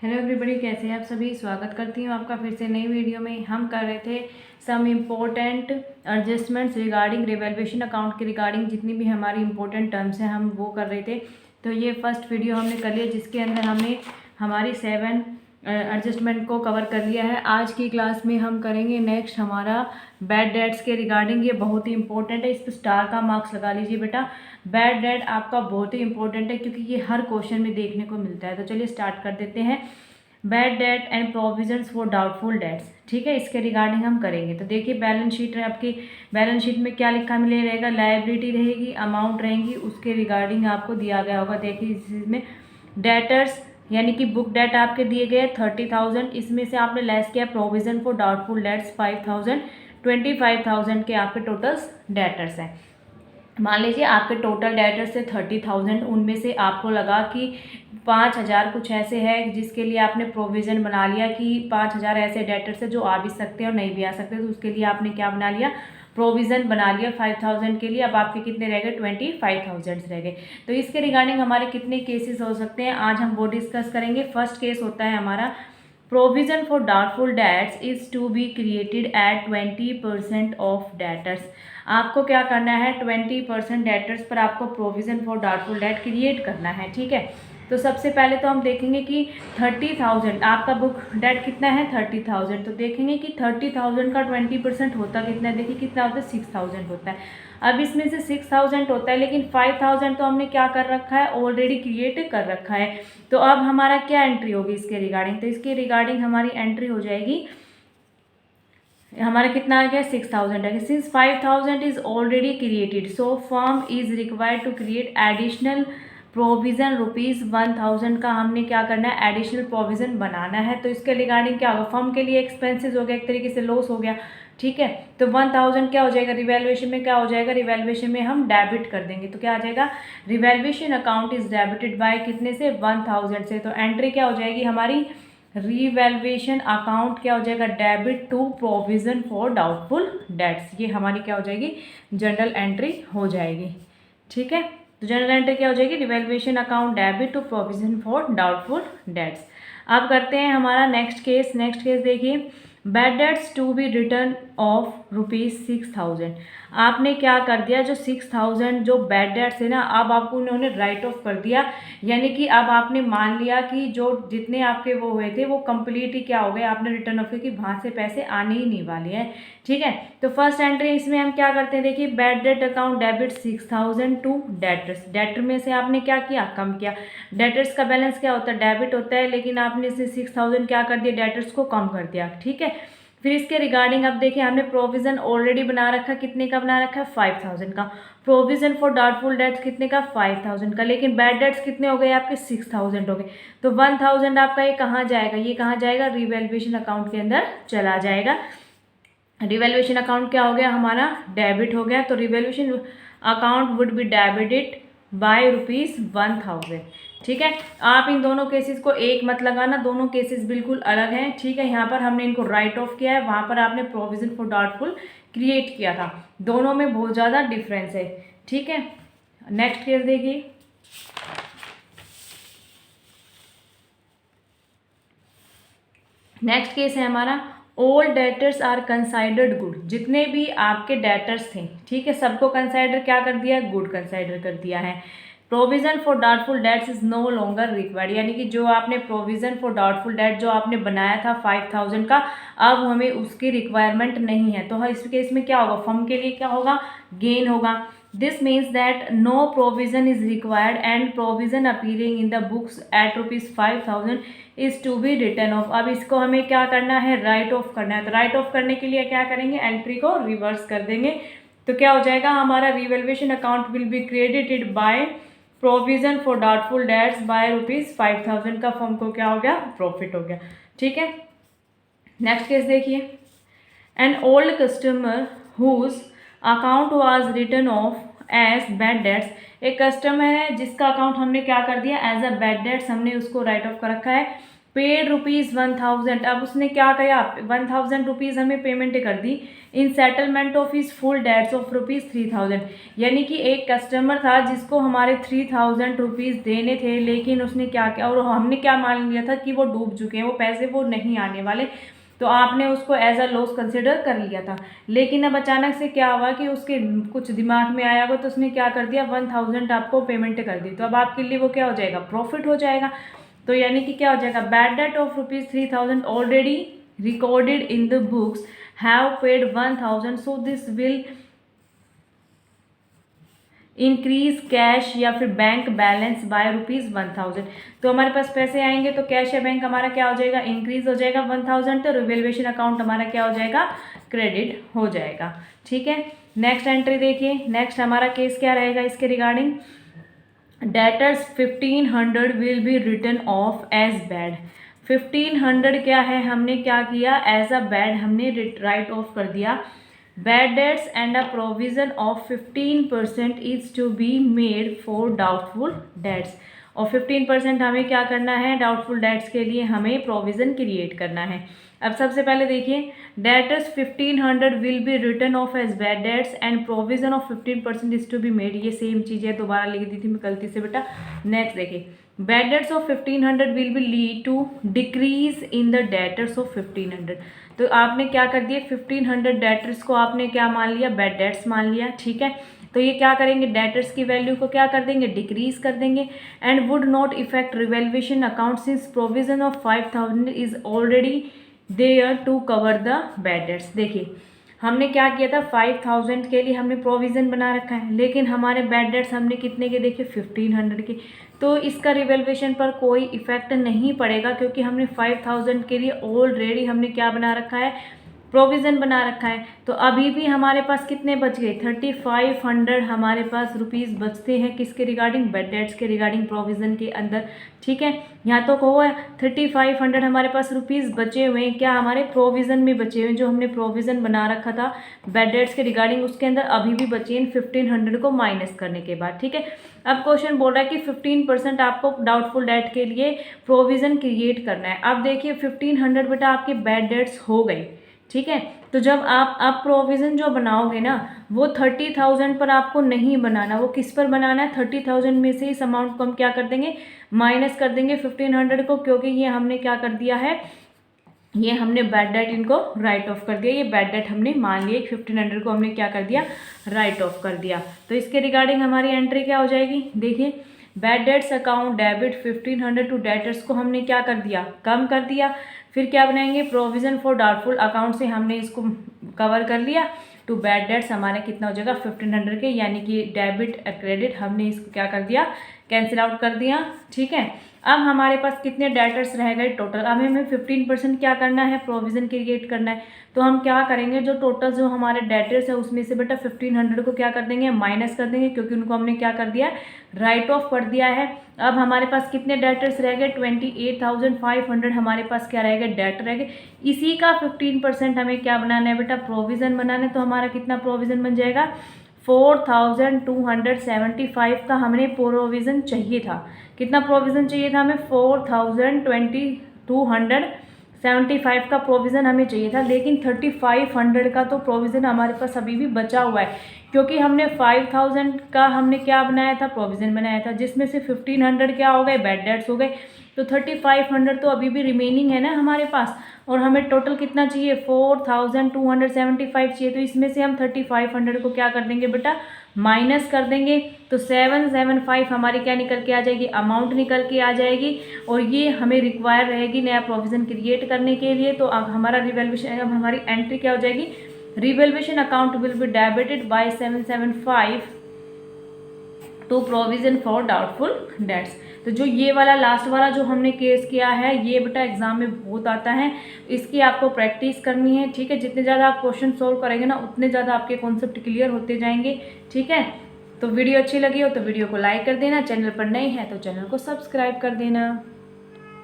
Hello everybody, कैसे हैं आप सभी। स्वागत करती हूँ आपका फिर से नई वीडियो में। हम कर रहे थे some important adjustments regarding revaluation account के रिगार्डिंग जितनी भी हमारी इंपॉर्टेंट टर्म्स हैं हम वो कर रहे थे। तो ये फर्स्ट वीडियो हमने कर लिया जिसके अंदर हमने हमारी 7 एडजस्टमेंट को कवर कर लिया है। आज की क्लास में हम करेंगे नेक्स्ट हमारा बैड डेट्स के रिगार्डिंग। ये बहुत ही इंपॉर्टेंट है, इस पर स्टार का मार्क्स लगा लीजिए बेटा। बैड डेट आपका बहुत ही इंपॉर्टेंट है क्योंकि ये हर क्वेश्चन में देखने को मिलता है। तो चलिए स्टार्ट कर देते हैं। Bad debt and provisions for doubtful dates, ठीक है, इसके रिगार्डिंग हम करेंगे। तो देखिए बैलेंस शीट है आपकी। बैलेंस शीट में क्या लिखा मिले रहेगा, लायबिलिटी रहेगी, अमाउंट रहेंगी, उसके रिगार्डिंग आपको दिया गया होगा। देखिए इसमें डेटर्स यानी कि बुक डेट आपके दिए गए 30,000, इसमें से आपने लेस किया प्रोविजन फॉर डाउटफुल डेट्स 5,000, 25,000 के आपके टोटल्स डेटर्स हैं। मान लीजिए आपके टोटल डेटर्स से 30,000, उनमें से आपको लगा कि 5,000 कुछ ऐसे है जिसके लिए आपने प्रोविज़न बना लिया कि 5,000 ऐसे डेटर्स है जो आ भी सकते हैं और नहीं भी आ सकते। तो उसके लिए आपने क्या बना लिया, प्रोविज़न बना लिया 5,000 के लिए। अब आपके कितने रह गए, 25,000 रह गए। तो इसके रिगार्डिंग हमारे कितने केसेस हो सकते हैं आज हम वो डिस्कस करेंगे। फर्स्ट केस होता है हमारा provision for doubtful debts is to be created at 20% of debtors. आपको क्या करना है, 20% डेटर्स पर आपको provision for doubtful debt create करना है, ठीक है। तो सबसे पहले तो हम देखेंगे कि 30,000 आपका बुक डेट कितना है, 30,000। तो देखेंगे कि 30,000 का 20% होता कितना है। देखिए कितना होता है, 6,000 होता है। अब इसमें से 6,000 होता है, लेकिन 5,000 तो हमने क्या कर रखा है, ऑलरेडी क्रिएट कर रखा है। तो अब हमारा क्या एंट्री होगी इसके रिगार्डिंग, तो इसके रिगार्डिंग हमारी एंट्री हो जाएगी, हमारा कितना आ गया, 6,000 है। Since 5,000 is already created so firm is required to create additional provision ₹1,000 का हमने क्या करना है, एडिशनल प्रोविज़न बनाना है। तो इसके रिगार्डिंग क्या होगा, फर्म के लिए एक्सपेंसेस हो गया, एक तरीके से लॉस हो गया, ठीक है। तो 1,000 क्या हो जाएगा, रिवैल्यूएशन में क्या हो जाएगा, रिवैल्यूएशन में हम डेबिट कर देंगे। तो क्या आ जाएगा, revaluation account is debited bye कितने से, 1,000 से। तो एंट्री क्या हो जाएगी हमारी, रिवैल्यूएशन अकाउंट क्या हो जाएगा, debit to provision for doubtful debts. ये हमारी क्या हो जाएगी, जनरल एंट्री हो जाएगी, ठीक है। तो जनरल एंट्री क्या हो जाएगी, revaluation account debit to provision for doubtful debts. अब करते हैं हमारा नेक्स्ट केस। नेक्स्ट केस देखिए, bad debts to be written off ₹6,000। आपने क्या कर दिया, जो 6,000 जो बैड डेट्स है ना, अब आपको उन्होंने राइट ऑफ कर दिया। यानी कि अब आपने मान लिया कि जो जितने आपके वो हुए थे वो कंप्लीट ही क्या हो गए, आपने रिटर्न ऑफ किया कि वहाँ से पैसे आने ही नहीं वाले हैं, ठीक है। तो फर्स्ट एंट्री इसमें हम क्या करते हैं, देखिए bad debt account debit 6,000 to debtors. Debtor में से आपने क्या किया, कम किया। डेटर्स का बैलेंस क्या होता है, डेबिट होता है, लेकिन आपने इसे 6,000 क्या कर दिया, डेटर्स को कम कर दिया, ठीक है। फिर इसके रिगार्डिंग अब देखिए हमने प्रोविज़न ऑलरेडी बना रखा, कितने का बना रखा है, 5,000 का। प्रोविज़न फॉर डाउटफुल डेट्स कितने का, 5,000 का। लेकिन बैड डेट्स कितने हो गए आपके, 6,000 हो गए। तो 1,000 आपका ये कहाँ जाएगा, ये कहाँ जाएगा, रिवैल्यूएशन अकाउंट के अंदर चला जाएगा। रिवैल्यूएशन अकाउंट क्या हो गया हमारा, डेबिट हो गया। तो revaluation account would be debited bye ₹1,000, ठीक है। आप इन दोनों केसेस को एक मत लगाना, दोनों केसेस बिल्कुल अलग हैं, ठीक है। यहाँ पर हमने इनको राइट ऑफ किया है, वहाँ पर आपने प्रोविज़न फॉर डाउटफुल क्रिएट किया था। दोनों में बहुत ज़्यादा डिफरेंस है, ठीक है। नेक्स्ट केस देखिए, नेक्स्ट केस है हमारा all debtors are considered good. जितने भी आपके डेटर्स थे, ठीक है, सबको कंसाइडर क्या कर दिया, गुड कंसाइडर कर दिया है। Provision for doubtful debts is no longer required, यानी कि जो आपने प्रोविज़न फॉर डाउटफुल डेट जो आपने बनाया था 5,000 का, अब हमें उसकी रिक्वायरमेंट नहीं है। तो इस केस में क्या होगा, फर्म के लिए क्या होगा, गेन होगा। This means that no provision is required and provision appearing in the books at ₹5,000 is to be written off. अब इसको हमें क्या करना है, राइट ऑफ करना है। तो राइट ऑफ करने के लिए क्या करेंगे, एंट्री को रिवर्स कर देंगे। तो क्या हो जाएगा हमारा, revaluation account will be credited by provision for doubtful debts by ₹5,000 का फर्म को क्या हो गया, प्रॉफिट हो गया, ठीक है। नेक्स्ट केस देखिए, an old customer whose account was written off as bad debts. एक कस्टमर है जिसका अकाउंट हमने क्या कर दिया, एज अ बैड डेट्स हमने उसको राइट ऑफ कर रखा है। पेड ₹1000। अब उसने क्या किया, 1000 रुपीज़ हमें पेमेंट कर दी in settlement of his full debts of ₹3000। यानी कि एक कस्टमर था जिसको हमारे 3000 रुपीज़ देने थे, लेकिन उसने क्या किया, और हमने क्या मान लिया था कि वो डूब चुके हैं, वो पैसे वो नहीं आने वाले, तो आपने उसको एज अ लॉस कंसिडर कर लिया था। लेकिन अब अचानक से क्या हुआ कि उसके कुछ दिमाग में आया होगा, तो उसने क्या कर दिया, 1000 आपको पेमेंट कर दी, तो अब आपके लिए वो क्या हो जाएगा, प्रॉफिट हो जाएगा। तो यानी कि क्या हो जाएगा, bad debt of ₹3000 already recorded in the books have paid 1000, so this will increase cash या फिर बैंक बैलेंस बाय ₹1000। तो हमारे पास पैसे आएंगे तो कैश या बैंक हमारा क्या हो जाएगा, इंक्रीज हो जाएगा 1000, तो रिवैल्यूएशन अकाउंट हमारा क्या हो जाएगा, क्रेडिट हो जाएगा। ठीक है, नेक्स्ट एंट्री देखिए, नेक्स्ट हमारा केस क्या रहेगा इसके regarding, debtors 1500 will be written off as bad. 1500 क्या है, हमने क्या किया, एज अ बैड हमने राइट ऑफ कर दिया। Bad debts and a provision of 15% is to be made for doubtful debts. और 15% हमें क्या करना है, डाउटफुल डेट्स के लिए हमें प्रोविज़न क्रिएट करना है। अब सबसे पहले देखिए, debtors 1500 will be written off as bad debts and provision of 15% is to be made. ये सेम चीज़ है, दोबारा लिख दी थी मैं गलती से बेटा। नेक्स्ट देखिए, bad debts of 1500 will be lead to decrease in the debtors of 1500। तो आपने क्या कर दिया, 1500 डेटर्स को आपने क्या मान लिया, बैड डेट्स मान लिया। ठीक है, तो ये क्या करेंगे, डेटर्स की वैल्यू को क्या कर देंगे, डिक्रीज कर देंगे। And would not affect revaluation account since provision of 5000 is already there to cover the bad debts. देखिए हमने क्या किया था, 5000 के लिए हमने प्रोविज़न बना रखा है, लेकिन हमारे बैड डेट्स हमने कितने के देखे, 1500 के, तो इसका रिवैल्यूएशन पर कोई इफेक्ट नहीं पड़ेगा, क्योंकि हमने 5000 के लिए ऑलरेडी हमने क्या बना रखा है, प्रोविज़न बना रखा है। तो अभी भी हमारे पास कितने बच गए, 3500 हमारे पास रुपीज़ बचते हैं किसके रिगार्डिंग, बैड डेट्स के रिगार्डिंग प्रोविज़न के अंदर। ठीक है, यहाँ तो कहो 3500 हमारे पास रुपीज़ बचे हुए हैं, क्या हमारे प्रोविज़न में बचे हुए हैं, जो हमने प्रोविज़न बना रखा था बैड डेट्स के रिगार्डिंग, उसके अंदर अभी भी बचे हैं 1500 को माइनस करने के बाद। ठीक है, अब क्वेश्चन बोल रहा है कि 15% आपको डाउटफुल डेट के लिए प्रोविज़न क्रिएट करना है। अब देखिए 1500 बेटा आपके बैड डेट्स हो गए। ठीक है, तो जब आप अब प्रोविज़न जो बनाओगे ना, वो 30,000 पर आपको नहीं बनाना, वो किस पर बनाना है, 30,000 में से इस अमाउंट को हम क्या कर देंगे, माइनस कर देंगे 1500 को, क्योंकि ये हमने क्या कर दिया है, ये हमने बैड डेट इनको राइट ऑफ कर दिया, ये बैड डेट हमने मान लिया, 1500 को हमने क्या कर दिया, राइट ऑफ कर दिया। तो इसके रिगार्डिंग हमारी एंट्री क्या हो जाएगी, देखिए bad debts account debit 1500 to debtors को हमने क्या कर दिया, कम कर दिया। फिर क्या बनाएंगे, प्रोविज़न फॉर डाउटफुल अकाउंट से हमने इसको कवर कर लिया, टू बैड डेट्स हमारा कितना हो जाएगा 1500 के, यानी कि डेबिट क्रेडिट हमने इसको क्या कर दिया, कैंसिल आउट कर दिया। ठीक है, अब हमारे पास कितने डेटर्स रह गए टोटल, अब हमें 15% क्या करना है, प्रोविज़न क्रिएट करना है। तो हम क्या करेंगे, जो टोटल जो हमारे डेटर्स है उसमें से बेटा 1500 को क्या कर देंगे, माइनस कर देंगे, क्योंकि उनको हमने क्या कर दिया, राइट ऑफ कर दिया है। अब हमारे पास कितने डेटर्स रह गए, 28,500 हमारे पास क्या रह गए, डेट रह गए। इसी का 15% हमें क्या बनाना है बेटा, प्रोविज़न बनाना है। तो हमारा कितना प्रोविज़न बन जाएगा, 4275 का हमने प्रोविज़न चाहिए था। कितना प्रोविज़न चाहिए था हमें, 4275 का प्रोविज़न हमें चाहिए था, लेकिन 3500 का तो प्रोविज़न हमारे पास अभी भी बचा हुआ है, क्योंकि हमने 5000 का हमने क्या बनाया था, प्रोविज़न बनाया था, जिसमें से 1500 क्या हो गए, बैड डेट्स हो गए। तो 3500 तो अभी भी रिमेनिंग है ना हमारे पास, और हमें टोटल कितना चाहिए, 4275 चाहिए। तो इसमें से हम 3500 को क्या कर देंगे बेटा, माइनस कर देंगे। तो 775 हमारी क्या निकल के आ जाएगी, अमाउंट निकल के आ जाएगी, और ये हमें रिक्वायर रहेगी नया प्रोविज़न क्रिएट करने के लिए। तो अब हमारा रिवैल्यूएशन, अब हमारी एंट्री क्या हो जाएगी, revaluation account will be debited by 775 to provision for doubtful debts. तो जो ये वाला लास्ट वाला जो हमने केस किया है, ये बेटा एग्जाम में बहुत आता है, इसकी आपको प्रैक्टिस करनी है। ठीक है, जितने ज़्यादा आप क्वेश्चन सोल्व करेंगे ना, उतने ज़्यादा आपके कॉन्सेप्ट क्लियर होते जाएंगे। ठीक है, तो वीडियो अच्छी लगी हो तो वीडियो को लाइक कर देना, चैनल पर नए हैं तो चैनल को सब्सक्राइब कर देना।